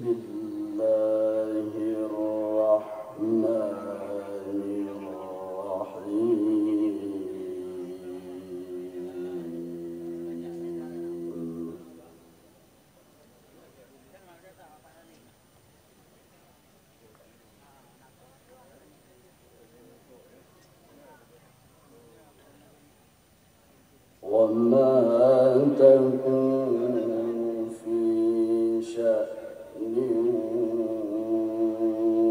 الله الرحمن الرحيم. وما تكون في شأن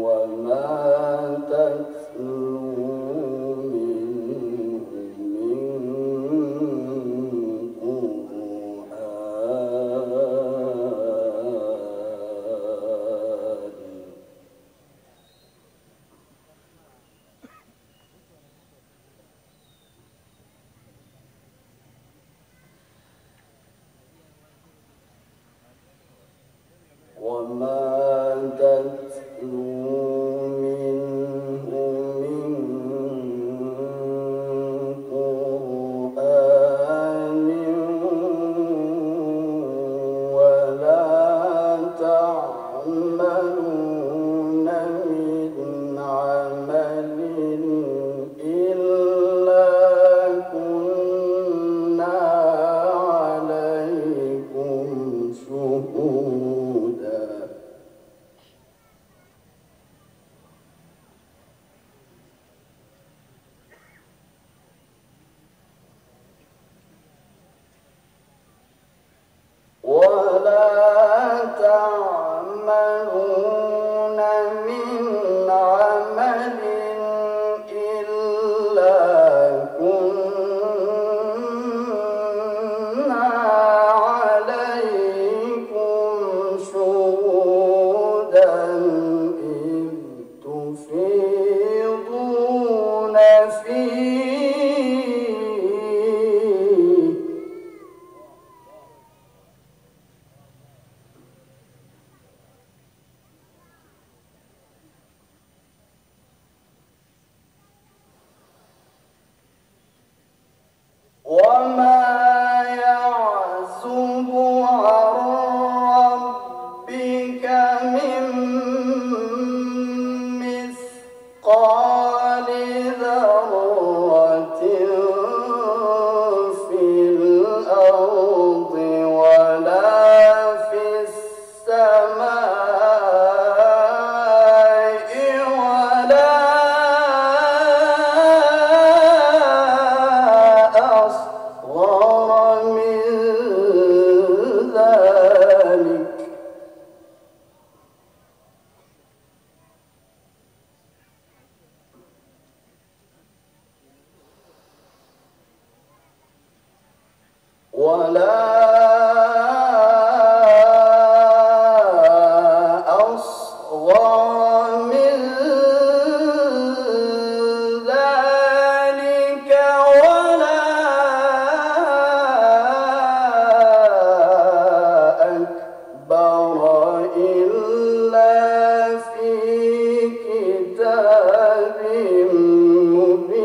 وما تتلو منه من قرآن وما تتلو منه من قرآن ولا تعملون من عمل إلا كنا عليكم شهودا ولا تعملون من عمل إلا كنا عليكم شهودا إذ تفيضون فيه وما يعزب عن ربك من مثقال ذرة في الأرض ولا في السماء ولا أصغر من ذلك ولا أصغر من ذلك ولا أكبر إلا في كتاب مبين.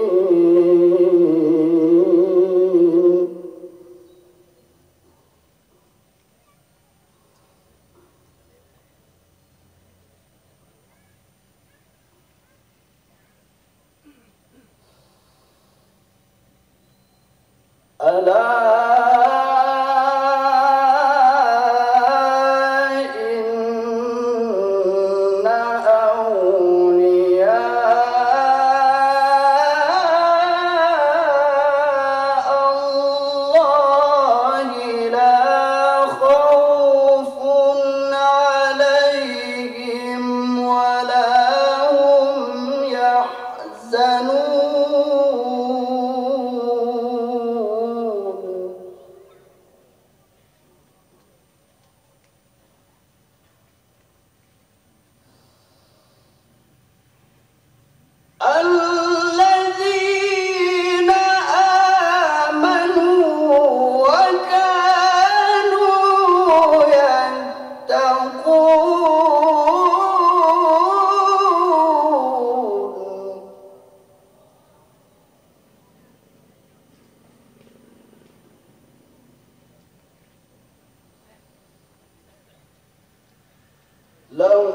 ألا إن أولياء الله لا خوف عليهم ولا هم يحزنون.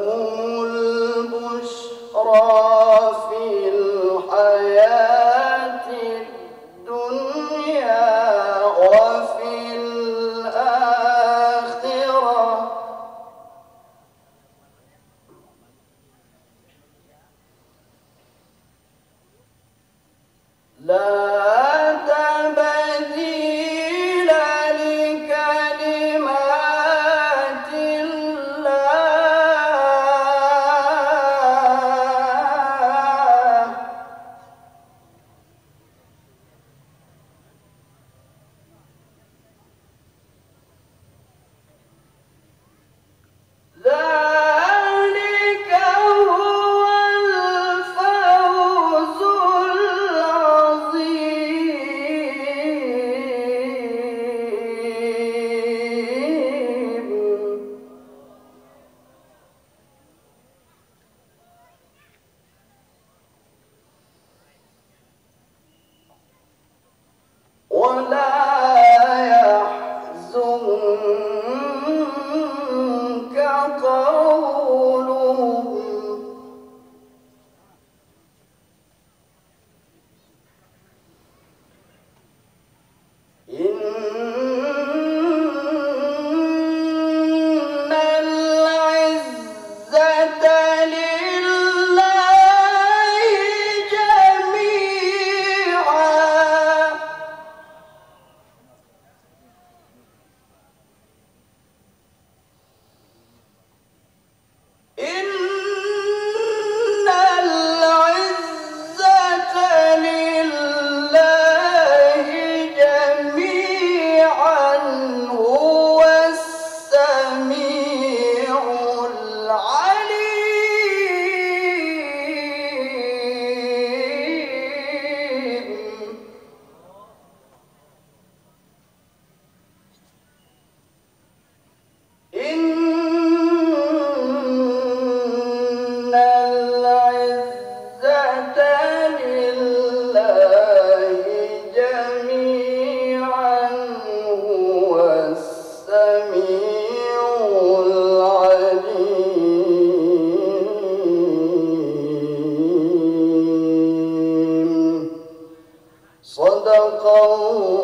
لهم البشرى في الحياة الدنيا وفي الآخرة لا تبديل لكلمات الله ذلك هو الفوز العظيم ولا يحزنك قولهم إن العزة لله جميعا إن العزة لله جميعا هو السميع العليم إن العزة لله جميعا هو السميع العليم صدق الله